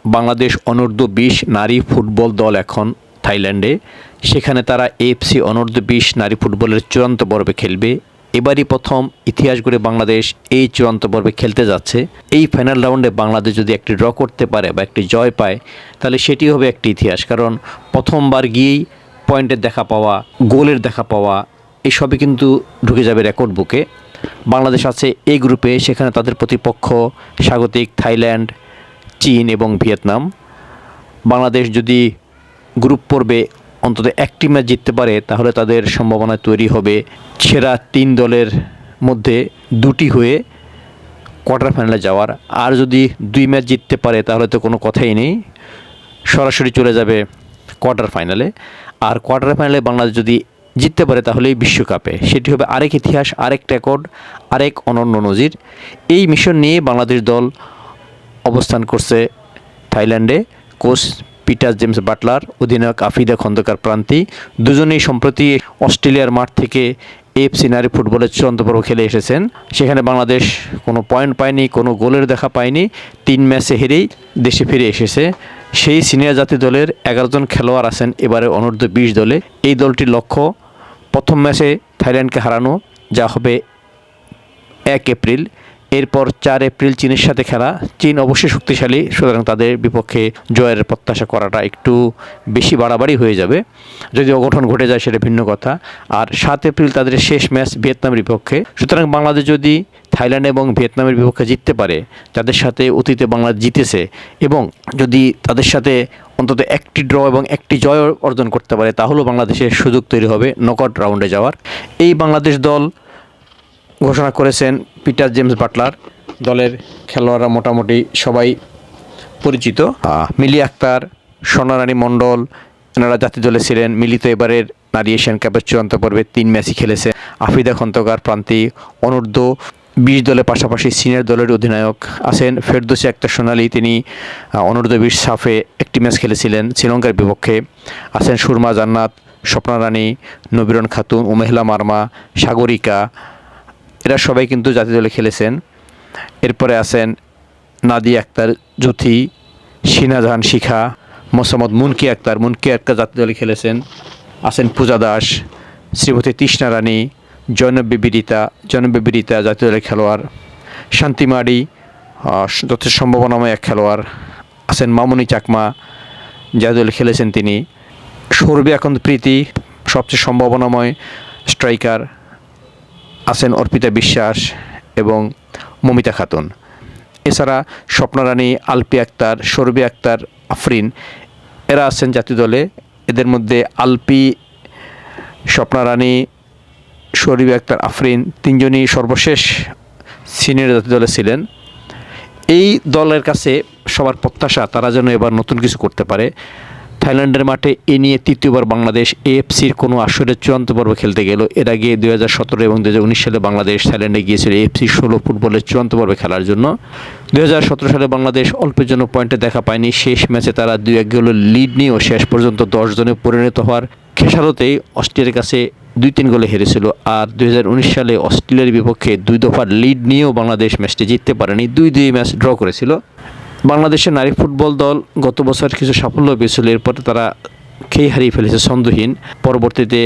বাংলাদেশ অনূর্ধ্ব-20 নারী ফুটবল দল এখন থাইল্যান্ডে। সেখানে তারা এএফসি অনূর্ধ্ব-20 নারী ফুটবলের চূড়ান্ত পর্বে খেলবে। এবারই প্রথম ইতিহাস গড়ে বাংলাদেশ এই চূড়ান্ত পর্বে খেলতে যাচ্ছে। এই ফাইনাল রাউন্ডে বাংলাদেশ যদি একটি ড্র করতে পারে বা একটি জয় পায়, তাহলে সেটি হবে একটি ইতিহাস। কারণ প্রথমবার গিয়েই পয়েন্টের দেখা পাওয়া, গোলের দেখা পাওয়া, এসবই কিন্তু ঢুকে যাবে রেকর্ড বুকে। বাংলাদেশ আছে এই গ্রুপে, সেখানে তাদের প্রতিপক্ষ স্বাগতিক থাইল্যান্ড, চীন এবং ভিয়েতনাম। বাংলাদেশ যদি গ্রুপ পর্বে অন্তত একটি ম্যাচ জিততে পারে, তাহলে তাদের সম্ভাবনা তৈরি হবে সেরা 3 দলের মধ্যে 2টি হয়ে কোয়ার্টার ফাইনালে যাওয়ার। আর যদি 2 ম্যাচ জিততে পারে, তাহলে তো কোনো কথাই নেই, সরাসরি চলে যাবে কোয়ার্টার ফাইনালে। আর কোয়ার্টার ফাইনালে বাংলাদেশ যদি জিততে পারে, তাহলেই বিশ্বকাপে সেটি হবে আরেক ইতিহাস, আরেক রেকর্ড, আরেক অনন্য নজির। এই মিশন নিয়ে বাংলাদেশ দল অবস্থান করছে থাইল্যান্ডে। কোচ পিটার জেমস বাটলার, অধিনায়ক আফিদা খন্দকার প্রান্তি, দুজনেই সম্প্রতি অস্ট্রেলিয়ার মাঠ থেকে এএফসি নারী ফুটবলের চূড়ান্ত পর্ব খেলে এসেছেন। সেখানে বাংলাদেশ কোনো পয়েন্ট পায়নি, কোনো গোলের দেখা পায়নি, 3 ম্যাচে হেরেই দেশে ফিরে এসেছে। সেই সিনিয়র জাতীয় দলের 11 জন খেলোয়াড় আছেন এবারে অনূর্ধ্ব-20 দলে। এই দলটির লক্ষ্য প্রথম ম্যাচে থাইল্যান্ডকে হারানো, যা হবে 1 এপ্রিল। এরপর 4 এপ্রিল চীনের সাথে খেলা। চীন অবশ্যই শক্তিশালী, সুতরাং তাদের বিপক্ষে জয়ের প্রত্যাশা করাটা একটু বেশি বাড়াবাড়ি হয়ে যাবে। যদি অঘটন ঘটে যায় সেটা ভিন্ন কথা। আর 7 এপ্রিল তাদের শেষ ম্যাচ ভিয়েতনামের বিপক্ষে। সুতরাং বাংলাদেশ যদি থাইল্যান্ড এবং ভিয়েতনামের বিপক্ষে জিততে পারে, যাদের সাথে অতীতে বাংলাদেশ জিতেছে, এবং যদি তাদের সাথে অন্তত একটি ড্র এবং একটি জয় অর্জন করতে পারে, তাহলেও বাংলাদেশের সুযোগ তৈরি হবে নকআউট রাউন্ডে যাওয়ার। এই বাংলাদেশ দল ঘোষণা করেছেন পিটার জেমস বাটলার। দলের খেলোয়াড়রা মোটামুটি সবাই পরিচিত। মিলি আক্তার, সোনারানী মণ্ডল, এনারা জাতীয় দলে ছিলেন। মিলি তো এবারের নারী এশিয়ান কাপের চূড়ান্ত পর্বে 3 ম্যাচই খেলেছে। আফিদা খন্দকার প্রান্তি অনূর্ধ্ব-20 দলের পাশাপাশি সিনিয়র দলের অধিনায়ক আছেন। ফেরদৌসী আক্তার সোনালী, তিনি অনূর্ধ্ব-20 সাফে একটি ম্যাচ খেলেছিলেন শ্রীলঙ্কার বিপক্ষে। আছেন সুরমা জান্নাত, স্বপ্না রানী, নবীরন খাতুন, উমেহলা মারমা, সাগরিকা, এরা সবাই কিন্তু জাতীয় দলে খেলেছেন। এরপরে আছেন নাদিয়া আক্তার জ্যোতি, শিনা জাহান শিখা, মোসাম্মদ মুনকি আক্তার জাতীয় দলে খেলেছেন। আছেন পূজা দাস, শ্রীমতী তৃষ্ণা রানী, জৈনব বিবি রীতা জাতীয় দলের খেলোয়াড়। শান্তি মাড়ি যথেষ্ট সম্ভাবনাময় এক খেলোয়াড়। আছেন মামুনি চাকমা, জাতীয় দলে খেলেছেন তিনি। সৌরভী আকন্দ প্রীতি, সবচেয়ে সম্ভাবনাময় স্ট্রাইকার। আছেন অর্পিতা বিশ্বাস এবং মমিতা খাতুন। এছাড়া স্বপ্না রানী, আলপি আক্তার, সৌরভী আক্তার, আফরিন, এরা আছেন জাতীয় দলে। এদের মধ্যে আলপি, স্বপ্না রানী, সৌরভী আক্তার, আফরিন 3জনই সর্বশেষ সিনিয়র জাতীয় দলে ছিলেন। এই দলের কাছে সবার প্রত্যাশা তারা যেন এবার নতুন কিছু করতে পারে। থাইল্যান্ডের মাঠে এ নিয়ে তৃতীয়বার বাংলাদেশ এএফসির কোনো আসরের চূড়ান্ত পর্ব খেলতে গেল। এর আগে 2017 এবং 2019 সালে বাংলাদেশ থাইল্যান্ডে গিয়েছিল এএফসি 16 ফুটবলের চূড়ান্ত পর্বে খেলার জন্য। 2017 সালে বাংলাদেশ অল্পের জন্য পয়েন্টে দেখা পায়নি। শেষ ম্যাচে তারা 2-1 গোলের লিড নিয়েও শেষ পর্যন্ত 10 জনে পরিণত হওয়ার খেসারতেই অস্ট্রেলিয়ার কাছে 2-3 গোলে হেরেছিল। আর 2019 সালে অস্ট্রেলিয়ার বিপক্ষে 2 দফার লিড নিয়েও বাংলাদেশ ম্যাচটি জিততে পারেনি, 2-2 ম্যাচ ড্র করেছিল। বাংলাদেশের নারী ফুটবল দল গত বছর কিছু সাফল্য পেয়েছিল, এরপরে তারা খেই হারিয়ে ফেলেছে ছন্দহীন। পরবর্তীতে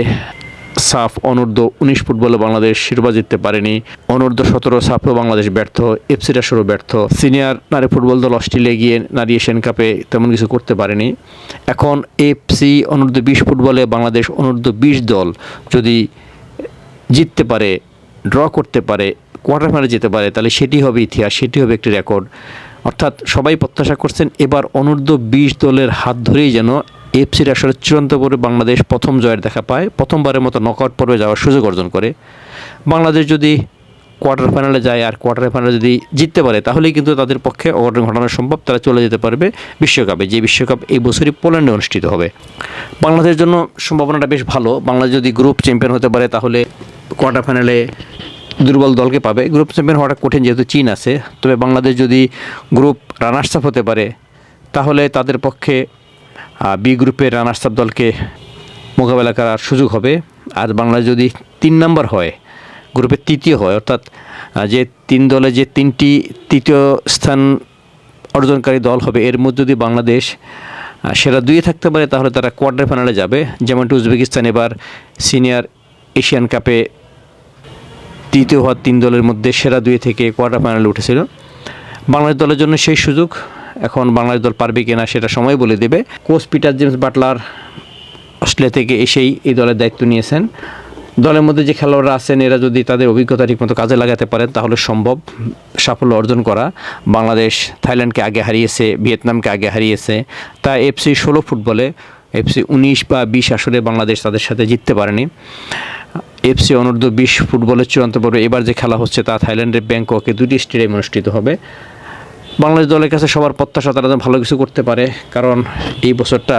সাফ অনূর্ধ্ব-19 ফুটবলে বাংলাদেশ শিরোপা জিততে পারেনি। অনূর্ধ্ব-17 সাফেও বাংলাদেশ ব্যর্থ, এফসি রাশিয়ারও ব্যর্থ। সিনিয়র নারী ফুটবল দল অস্ট্রেলিয়া গিয়ে নারী এশিয়ান কাপে তেমন কিছু করতে পারেনি। এখন এফসি অনূর্ধ্ব-20 ফুটবলে বাংলাদেশ অনূর্ধ্ব-20 দল যদি জিততে পারে, ড্র করতে পারে, কোয়ার্টার ফাইনালে যেতে পারে, তাহলে সেটি হবে ইতিহাস, সেটি হবে একটি রেকর্ড। অর্থাৎ সবাই প্রত্যাশা করছেন এবার অনূর্ধ্ব-20 দলের হাত ধরেই যেন এফসির আসলে চূড়ান্ত পর্বে বাংলাদেশ প্রথম জয়ের দেখা পায়, প্রথমবারের মতো নকআউট পর্বে যাওয়ার সুযোগ অর্জন করে। বাংলাদেশ যদি কোয়ার্টার ফাইনালে যায় আর কোয়ার্টার ফাইনালে যদি জিততে পারে, তাহলেই কিন্তু তাদের পক্ষে অঘটন ঘটানো সম্ভব, তারা চলে যেতে পারবে বিশ্বকাপে, যে বিশ্বকাপ এই বছরই পোল্যান্ডে অনুষ্ঠিত হবে। বাংলাদেশের জন্য সম্ভাবনাটা বেশ ভালো। বাংলাদেশ যদি গ্রুপ চ্যাম্পিয়ন হতে পারে, তাহলে কোয়ার্টার ফাইনালে দুর্বল দলকে পাবে। গ্রুপ চ্যাম্পিয়ন হওয়াটা কঠিন, যেহেতু চীন আছে। তবে বাংলাদেশ যদি গ্রুপ রানার্স আপ হতে পারে, তাহলে তাদের পক্ষে বি গ্রুপের রানার্স আপ দলকে মোকাবেলা করার সুযোগ হবে। আর বাংলাদেশ যদি 3 নম্বর হয়, গ্রুপের তৃতীয় হয়, অর্থাৎ যে 3 দলে যে 3টি তৃতীয় স্থান অর্জনকারী দল হবে। এর মধ্যে যদি বাংলাদেশ সেরা 2-এ থাকতে পারে তাহলে তারা কোয়ার্টার ফাইনালে যাবে। যেমনটি উজবেকিস্তান এবার সিনিয়র এশিয়ান কাপে তৃতীয় হওয়া 3 দলের মধ্যে সেরা 2 থেকে কোয়ার্টার ফাইনালে উঠেছিল। বাংলাদেশ দলের জন্য সেই সুযোগ। এখন বাংলাদেশ দল পারবে কিনা সেটা সময় বলে দেবে। Coach Peter James Butler Australia থেকে এসেই এই দলের দায়িত্ব নিয়েছেন। দলের মধ্যে যে খেলোয়াড়রা আছেন এরা যদি তাদের অভিজ্ঞতা ঠিকমতো কাজে লাগাতে পারেন তাহলে সম্ভব সাফল্য অর্জন করা। বাংলাদেশ থাইল্যান্ডকে আগে হারিয়েছে, ভিয়েতনামকে আগে হারিয়েছে। তা এফসি 16 ফুটবলে এফসি 19 বা 20 আসরে বাংলাদেশ তাদের সাথে জিততে পারেনি। এফসি অনূর্ধ্ব 20 ফুটবলের চূড়ান্ত পর্বে এবার যে খেলা হচ্ছে তা থাইল্যান্ডের ব্যাংককে 2টি স্টেডিয়ামে অনুষ্ঠিত হবে। বাংলাদেশ দলের কাছে সবার প্রত্যাশা তারা যেন ভালো কিছু করতে পারে, কারণ এই বছরটা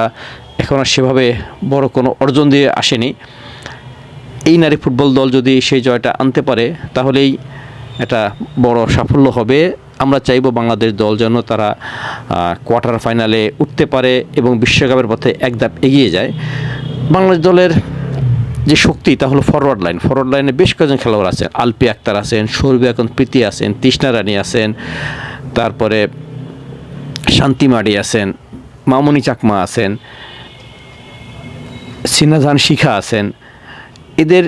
এখন আর সেভাবে বড় কোনো অর্জন দিয়ে আসেনি। এই নারী ফুটবল দল যদি সেই জয়টা আনতে পারে তাহলেই এটা বড় সাফল্য হবে। আমরা চাইব বাংলাদেশ দল যেন তারা কোয়ার্টার ফাইনালে উঠতে পারে এবং বিশ্বকাপের পথে এক ধাপ এগিয়ে যায়। বাংলাদেশ দলের যে শক্তি তা হলো ফরওয়ার্ড লাইন। ফরওয়ার্ড লাইনে বেশ কয়েকজন খেলোয়াড় আছেন। আলপি আক্তার আছেন, সৌরভী এখন প্রীতি আছেন, তৃষ্ণা রানী আছেন, তারপরে শান্তি মাডি আছেন, মামনি চাকমা আছেন, সিনাজান শিখা আছেন। এদের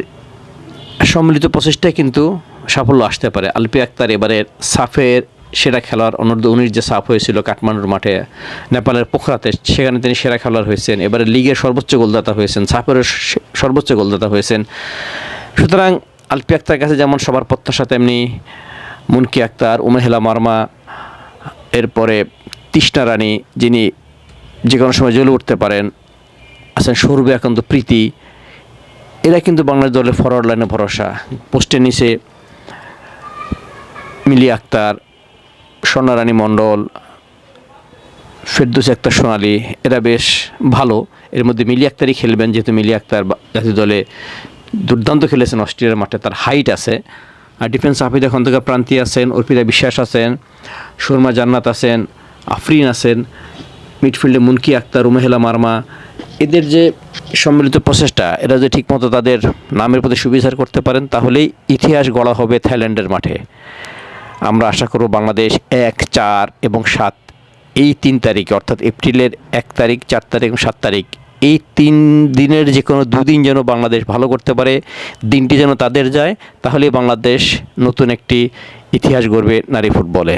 সম্মিলিত প্রচেষ্টায় কিন্তু সাফল্য আসতে পারে। আলপি আক্তার এবারের সাফের সেরা খেলোয়াড়, অনূর্ধ্ব 19 যে সাফ হয়েছিল কাঠমান্ডুর মাঠে নেপালের পোখরাতে, সেখানে তিনি সেরা খেলোয়াড় হয়েছেন। এবারে লিগের সর্বোচ্চ গোলদাতা হয়েছেন, সাফের সর্বোচ্চ গোলদাতা হয়েছেন। সুতরাং আলপি আক্তার কাছে যেমন সবার প্রত্যাশা, তেমনি মুনকি আক্তার, উমেহেলা মার্মা, এরপরে তৃষ্ণা রানী যিনি যে কোনো সময় জ্বলে উঠতে পারেন আছেন, সৌরভী একান্ত প্রীতি। এরা কিন্তু বাংলাদেশ দলের ফরওয়ার্ড লাইনে ভরসা। পোস্টের নিচে মিলি আক্তার, স্বর্ণারানী মণ্ডল, ফেরদৌসী আক্তার সোনালী, এরা বেশ ভালো। এর মধ্যে মিলি আক্তারই খেলবেন, যেহেতু মিলি আক্তার জাতীয় দলে দুর্দান্ত খেলেছেন অস্ট্রেলিয়ার মাঠে, তার হাইট আছে। আর ডিফেন্স হাফিজ এখন থেকে প্রান্তি আছেন, অর্পিতা বিশ্বাস আছেন, সুরমা জান্নাত আছেন, আফরিন আছেন। মিডফিল্ডে মুনকি আক্তার, উমেহেলা মার্মা। এদের যে সম্মিলিত প্রচেষ্টা, এরা যদি ঠিকমতো তাদের নামের প্রতি সুবিচার করতে পারেন তাহলেই ইতিহাস গড়া হবে থাইল্যান্ডের মাঠে। আমরা আশা করব বাংলাদেশ 1, 4 এবং 7 এই 3 তারিখে, অর্থাৎ এপ্রিলের 1 তারিখ, 4 তারিখ এবং 7 তারিখ, এই 3 দিনের যে কোনো 2 দিন যেন বাংলাদেশ ভালো করতে পারে, দিনটি যেন তাদের যায়, তাহলেই বাংলাদেশ নতুন একটি ইতিহাস গড়বে নারী ফুটবলে।